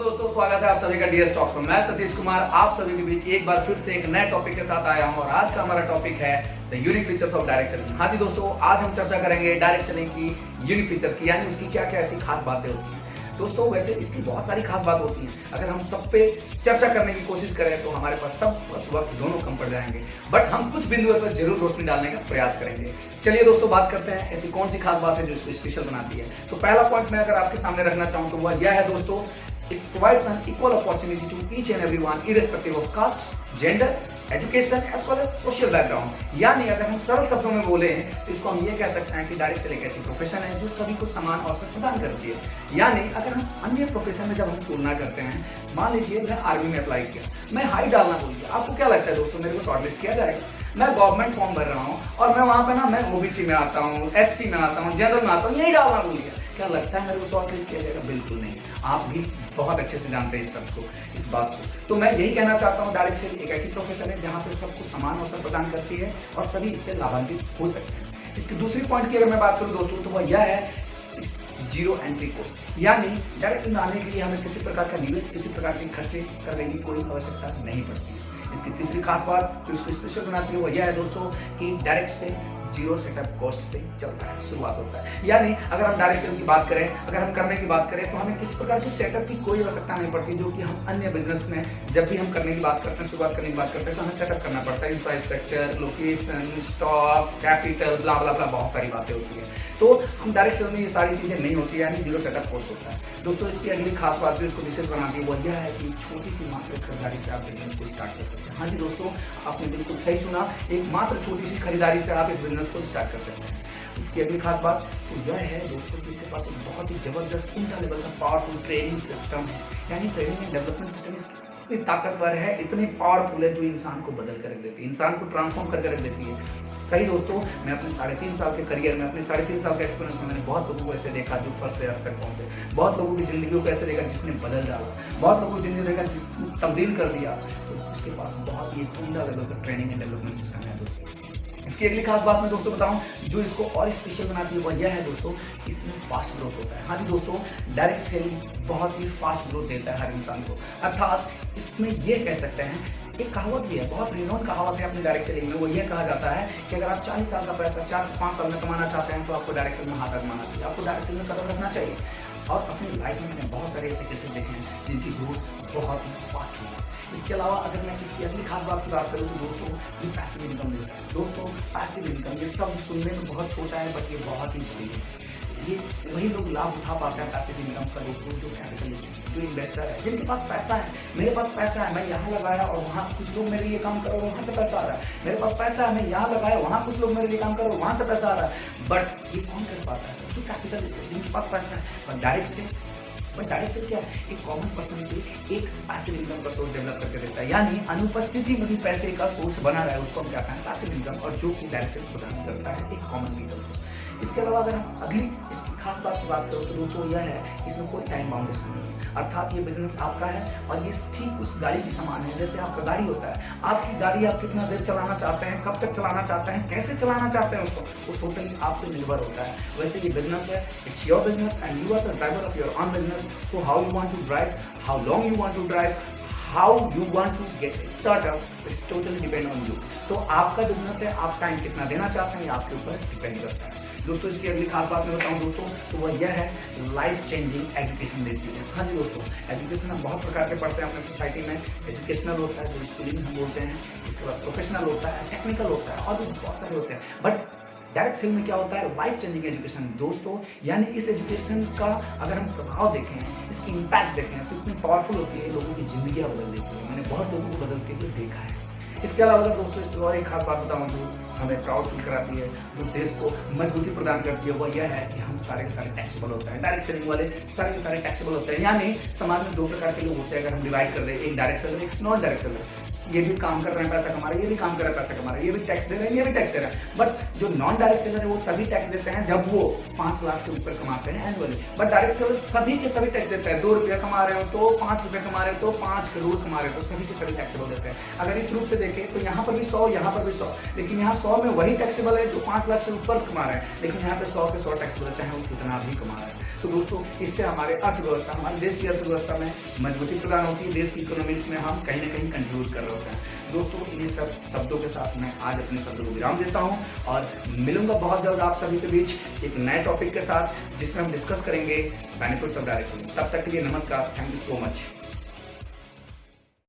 दोस्तों, स्वागत है आप सभी का डीएस टॉक्स में। मैं सतीश कुमार आप सभी के बीच एक बार फिर से एक नए टॉपिक के साथ आया हूं और आज का हमारा टॉपिक है the unique features of direct selling. हाँ जी दोस्तों, आज हम चर्चा करेंगे डायरेक्ट सेलिंग की यूनिक फीचर्स की, यानी उसकी क्या क्या ऐसी खास बातें होती हैं। दोस्तों वैसे इसकी बहुत सारी खास बात होती हैं, अगर हम सब पे चर्चा करने की कोशिश करें तो हमारे पास सब वक्त दोनों कम पड़ जाएंगे, बट हम कुछ बिंदुओं पर जरूर रोशनी डालने का प्रयास करेंगे। चलिए दोस्तों, बात करते हैं ऐसी कौन सी खास बात है जो इसको स्पेशल बनाती है। तो पहला पॉइंट मैं अगर आपके सामने रखना चाहूँ तो वह यह है दोस्तों, it provides an equal opportunity to each and everyone irrespective of caste, gender, education as well as social background। यानी अगर हम सरल शब्दों में बोले हैं तो इसको हम ये कह सकते हैं कि डायरेक्ट सेलिंग एक ऐसी प्रोफेशन है जो सभी को समान अवसर प्रदान करती है। यानी अगर हम अन्य प्रोफेशन में जब हम तुलना करते हैं, मान लीजिए मैं आर्मी में अप्लाई किया, मैं हाई डालना भूल गया, आपको क्या लगता है दोस्तों मेरे को शॉर्टलिस्ट किया जाएगा? मैं गवर्नमेंट फॉर्म भर रहा हूँ और मैं वहां पे ना मैं ओबीसी में आता हूँ, एसटी में आता हूँ, जनरल में आता हूँ, यही डालना भूल गया, क्या लगता है मेरे को शॉर्टलिस्ट किया जाएगा? बिल्कुल नहीं। आप भी बहुत अच्छे से जानते हैं इस सब को, इस बात को। तो मैं यही कहना चाहता हूँ, डायरेक्ट सेलिंग एक ऐसी प्रोफेशन है जहाँ पे सबको समान अवसर प्रदान करती है और सभी इससे लाभान्वित हो सकते हैं। इसकी दूसरी पॉइंट की अगर मैं बात करूँ दोस्तों तो वह यह है जीरो एंट्री कोस्ट। यानी डायरेक्ट सेलिंग आने के लिए हमें किसी प्रकार का निवेश, किसी प्रकार के खर्चे करने की कोई आवश्यकता नहीं पड़ती है। इसकी तीसरी खास बात जो इसको स्पेशल बनाती है वो यह है दोस्तों कि डायरेक्ट से जीरो सेटअप कॉस्ट से चलता है, शुरुआत होता है। यानी अगर हम डायरेक्ट सेलिंग की बात करें, अगर हम करने की बात करें तो हमें किसी प्रकार की सेटअप की कोई आवश्यकता नहीं पड़ती, जो कि हम अन्य बिजनेस में जब भी हम करने की बात करते हैं, शुरुआत करने की बात करते हैं तो हमें सेटअप करना पड़ता है। इंफ्रास्ट्रक्चर, लोकेशन, स्टॉक, कैपिटल, ब्ला ब्ला ब्ला, बहुत सारी बातें होती है। तो हम डायरेक्ट सेलिंग में ये सारी चीजें नहीं होती, यानी जीरो सेटअप कॉस्ट होता है। दोस्तों इसकी अगली खास बात जो इसको विशेष बनाती है वो यह है कि छोटी सी मात्र खरीदारी से आप बिजनेस को स्टार्ट कर सकते हैं। हाँ जी दोस्तों, आपने बिल्कुल सही सुना, एक मात्र छोटी सी खरीदारी से आप इस बिजनेस को स्टार्ट कर सकते हैं। इसकी अगली खास बात तो यह है दोस्तों कि इसके पास एक बहुत ही जबरदस्त इंटर लेवल का पावरफुल ट्रेनिंग सिस्टम है। यानी ट्रेनिंग एंड डेवलपमेंट सिस्टम इतनी ताकतवर है, इतनी पावरफुल है, जो इंसान को बदल कर रख देती है, इंसान को ट्रांसफॉर्म करके रख देती है। सही दोस्तों, मैं अपने 3.5 साल के करियर में, अपने 3.5 साल के एक्सपीरियंस में मैंने बहुत लोगों को ऐसे देखा जो फर्स्ट से आज तक पहुंचे, बहुत लोगों की जिंदगी को ऐसे देखा जिसने बदल डाला, बहुत लोगों की जिंदगी देखा जिसने तब्दील कर दिया। तो इसके पास बहुत ही उम्दा लेवल का ट्रेनिंग एंड डेवलपमेंट सिस्टम है दोस्तों। इसकी अगली खास बात मैं दोस्तों बताऊं जो इसको और स्पेशल बनाती है वह यह है दोस्तों, इसमें फास्ट ग्रोथ होता है। हाँ जी दोस्तों, डायरेक्ट सेलिंग बहुत ही फास्ट ग्रोथ देता है हर इंसान को। अर्थात इसमें ये कह सकते हैं, एक कहावत भी है, बहुत रिनोन कहावत है अपनी डायरेक्ट सेलिंग में, वो ये कहा जाता है कि अगर आप 40 साल का पैसा 4 से 5 साल में कमाना चाहते हैं तो आपको डायरेक्ट सेलिंग में हाथ आजमाना चाहिए, आपको डायरेक्ट सेलिंग में कदम रखना चाहिए। और अपनी लाइफ में मैंने बहुत सारे ऐसे केसेस देखे हैं जिनकी ग्रोथ बहुत ही फास्ट हुई है। इसके अलावा अगर मैं इसकी अगली खास बात की बात करूँ तो दोस्तों ये पैसिव इनकम देता है। दोस्तों पैसिव इनकम ये सब सुनने में बहुत छोटा है बट ये बहुत ही बड़ी है। ये वही लोग लाभ उठा पाते हैं पैसिव इनकम का दोस्तों, जो कैपिटलिस्ट, जो इन्वेस्टर है, जिनके पास पैसा है। मेरे पास पैसा है, मैं यहाँ लगाया और वहाँ कुछ लोग मेरे लिए काम करो, वहाँ से पैसा आ रहा है। मेरे पास पैसा है, मैं यहाँ लगाया, वहाँ कुछ लोग मेरे लिए काम करो, वहाँ से पैसा आ रहा है। बट ये कौन कर पाता है? जो कैपिटलिस्ट है, जिनके पास पैसा है। पर डायरेक्ट से क्या है, एक कॉमन पर्सन से एक पैसिव इनकम का सोर्स डेवलप करके देता है। यानी अनुपस्थिति में भी पैसे का सोर्स बना रहा है, उसको हम क्या कहते हैं? पैसिव इनकम, और जो कि डायरेक्ट सेलिंग प्रदान करता है एक कॉमन पीपल को। इसके अलावा अगर हम अगली इसकी खास बात की बात करो तो दोस्तों यह है, इसमें कोई टाइम बाउंडेशन नहीं है। अर्थात ये बिजनेस आपका है और ये ठीक उस गाड़ी की समान है जैसे आपका गाड़ी होता है। आपकी गाड़ी आप कितना देर चलाना चाहते हैं, कब तक चलाना चाहते हैं, कैसे चलाना चाहते हैं उसको, वो टोटली आप पे निर्भर होता है। वैसे ये बिजनेस है, it's your business and you are the driver of your own business. So how you want to drive, how long you want to drive, how you want to get started, it's totally depend on you। तो आपका business है, आप time कितना देना चाहते हैं ये आपके ऊपर डिपेंड करता है। दोस्तों इसकी अगली खास बात मैं बताऊं दोस्तों तो वह यह है, लाइफ चेंजिंग एजुकेशन देती है। हाँ जी दोस्तों, एजुकेशन हम बहुत प्रकार के पढ़ते हैं अपने सोसाइटी में। एजुकेशनल होता है जो स्कूलिंग हम बोलते हैं, इसके बाद प्रोफेशनल होता है, टेक्निकल होता है और भी बहुत सारे होते हैं। बट डायरेक्ट सेलिंग में क्या होता है? लाइफ चेंजिंग एजुकेशन दोस्तों। यानी इस एजुकेशन का अगर हम प्रभाव देखें, इसकी इम्पैक्ट देखें तो इतनी पावरफुल होती है, लोगों की जिंदगियां बदल देती है। मैंने बहुत लोगों को बदलते हुए देखा है। इसके अलावा अगर दोस्तों इस और एक खास बात बताऊं जो हमें प्राउड फील कराती है, जो देश को मजबूती प्रदान करती है, वह यह है कि हम सारे के सारे टैक्सेबल होते हैं। डायरेक्ट सेलिंग वाले सारे के सारे टैक्सेबल होते हैं। यानी समाज में 2 प्रकार के लोग होते हैं अगर हम डिवाइड कर दें, एक डायरेक्ट सेलर, एक नॉन डायरेक्ट सेलर। ये भी काम कर रहे हैं पैसा कमा रहे हैं, ये भी काम कर रहे हैं पैसा कमा रहे हैं, ये भी टैक्स दे रहे हैं, ये भी टैक्स दे रहे हैं। बट जो नॉन डायरेक्ट सेलर है वो तभी टैक्स देते हैं जब वो 5 लाख से ऊपर कमाते हैं एनुअली। बट डायरेक्ट सेलर सभी के सभी टैक्स देते हैं। 2 रुपया कमा रहे हो तो, 5 रुपये कमा रहे हो तो, 5 करोड़ कमा रहे हो तो सभी के सभी टैक्सेबल देते हैं। अगर इस रूप से देखें तो यहाँ पर भी 100, यहाँ पर भी 100, लेकिन यहाँ 100 में वही टैक्सेबल है जो 5 लाख से ऊपर कमा रहे हैं, लेकिन यहाँ पे 100 के 100 टैक्सेबल है चाहे वो कितना भी कमा रहा है। तो दोस्तों इससे हमारे अर्थव्यवस्था, हमारे देश की अर्थव्यवस्था में मजबूती प्रदान होती है, देश की इकोनॉमिक्स में हम कहीं ना कहीं कंट्रीब्यूट कर रहे होते हैं। दोस्तों इन्हीं सब शब्दों के साथ मैं आज अपने शब्दों को विराम देता हूं और मिलूंगा बहुत जल्द आप सभी के बीच एक नए टॉपिक के साथ जिसमें हम डिस्कस करेंगे बेनिफिट्स ऑफ डायरेक्ट सेलिंग। तब तक के लिए नमस्कार, थैंक यू सो मच।